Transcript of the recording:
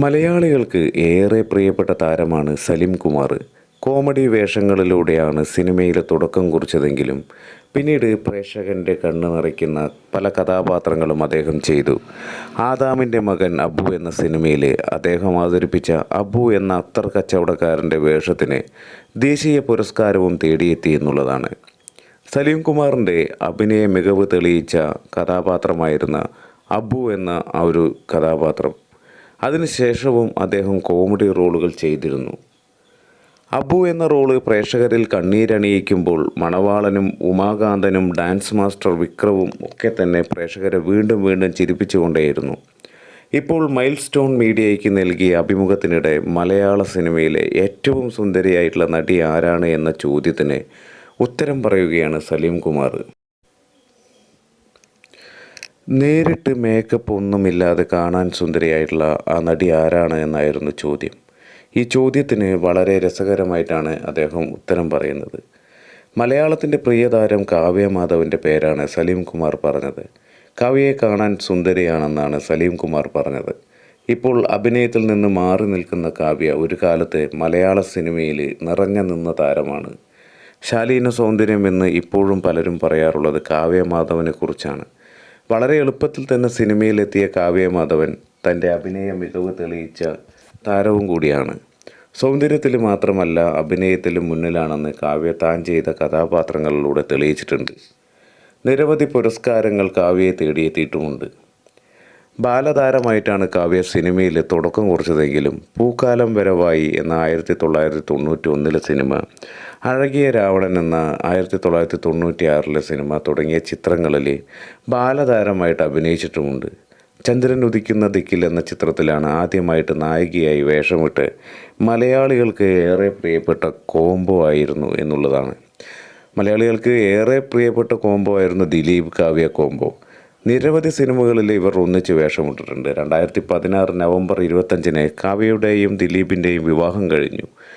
മലയാളികൾക്ക് ഏറെ പ്രിയപ്പെട്ട താരമാണ് സലിം കുമാർ. കോമഡി വേഷങ്ങളിലൂടെയാണ് സിനിമയിൽ തുടക്കം കുറിച്ചതെങ്കിലും പിന്നീട് പ്രേക്ഷകൻ്റെ കണ്ണ് നിറയ്ക്കുന്ന പല കഥാപാത്രങ്ങളും അദ്ദേഹം ചെയ്തു. ആദാമിൻ്റെ മകൻ അബു എന്ന സിനിമയിൽ അദ്ദേഹം അവതരിപ്പിച്ച അബു എന്ന അത്തർ കച്ചവടക്കാരൻ്റെ വേഷത്തിന് ദേശീയ പുരസ്കാരവും തേടിയെത്തി എന്നുള്ളതാണ്. സലീം കുമാറിൻ്റെ അഭിനയ മികവ് തെളിയിച്ച കഥാപാത്രമായിരുന്ന അബു എന്ന ആ ഒരു കഥാപാത്രം. അതിനുശേഷവും അദ്ദേഹം കോമഡി റോളുകൾ ചെയ്തിരുന്നു. അബു എന്ന റോള് പ്രേക്ഷകരിൽ കണ്ണീരണിയിക്കുമ്പോൾ മണവാളനും ഉമാകാന്തനും ഡാൻസ് മാസ്റ്റർ വിക്രവും ഒക്കെ തന്നെ പ്രേക്ഷകരെ വീണ്ടും വീണ്ടും ചിരിപ്പിച്ചുകൊണ്ടേയിരുന്നു. ഇപ്പോൾ മൈൽ സ്റ്റോൺ മീഡിയയ്ക്ക് നൽകിയ അഭിമുഖത്തിനിടെ മലയാള സിനിമയിലെ ഏറ്റവും സുന്ദരിയായിട്ടുള്ള നടി ആരാണ് എന്ന ചോദ്യത്തിന് ഉത്തരം പറയുകയാണ് സലീം കുമാർ. നേരിട്ട് മേക്കപ്പ് ഒന്നുമില്ലാതെ കാണാൻ സുന്ദരിയായിട്ടുള്ള ആ നടി ആരാണ് എന്നായിരുന്നു ചോദ്യം. ഈ ചോദ്യത്തിന് വളരെ രസകരമായിട്ടാണ് അദ്ദേഹം ഉത്തരം പറയുന്നത്. മലയാളത്തിൻ്റെ പ്രിയതാരം കാവ്യ മാധവൻ്റെ പേരാണ് സലീം കുമാർ പറഞ്ഞത്. കാവ്യയെ കാണാൻ സുന്ദരിയാണെന്നാണ് സലീം കുമാർ പറഞ്ഞത്. ഇപ്പോൾ അഭിനയത്തിൽ നിന്ന് മാറി നിൽക്കുന്ന കാവ്യ ഒരു കാലത്ത് മലയാള സിനിമയിൽ നിറഞ്ഞു നിന്ന താരമാണ്. ശാലീന സൗന്ദര്യം എന്ന് ഇപ്പോഴും പലരും പറയാറുള്ളത് കാവ്യ മാധവനെ കുറിച്ചാണ്. വളരെ എളുപ്പത്തിൽ തന്നെ സിനിമയിലെത്തിയ കാവ്യ മാധവൻ തൻ്റെ അഭിനയ മികവ് തെളിയിച്ച താരവും കൂടിയാണ്. സൗന്ദര്യത്തിൽ മാത്രമല്ല അഭിനയത്തിലും മുന്നിലാണെന്ന് കാവ്യ താൻ ചെയ്ത കഥാപാത്രങ്ങളിലൂടെ തെളിയിച്ചിട്ടുണ്ട്. നിരവധി പുരസ്കാരങ്ങൾ കാവ്യയെ തേടിയെത്തിയിട്ടുമുണ്ട്. ബാലതാരമായിട്ടാണ് കാവ്യ സിനിമയിൽ തുടക്കം കുറിച്ചതെങ്കിലും പൂക്കാലം വരവായി എന്ന 1991 സിനിമ, അഴകിയ രാവണൻ എന്ന 1996 സിനിമ തുടങ്ങിയ ചിത്രങ്ങളിൽ ബാലതാരമായിട്ട് അഭിനയിച്ചിട്ടുമുണ്ട്. ചന്ദ്രൻ ഉദിക്കുന്ന ദിക്കിൽ എന്ന ചിത്രത്തിലാണ് ആദ്യമായിട്ട് നായികയായി വേഷമിട്ട് മലയാളികൾക്ക് ഏറെ പ്രിയപ്പെട്ട കോംബോ ആയിരുന്നു എന്നുള്ളതാണ്. മലയാളികൾക്ക് ഏറെ പ്രിയപ്പെട്ട കോംബോ ആയിരുന്നു ദിലീപ് കാവ്യ കോംബോ. നിരവധി സിനിമകളിൽ ഇവർ ഒന്നിച്ച് വേഷമിട്ടിട്ടുണ്ട്. 2016 നവംബർ 25 കാവ്യയുടെയും ദിലീപിൻ്റെയും വിവാഹം കഴിഞ്ഞു.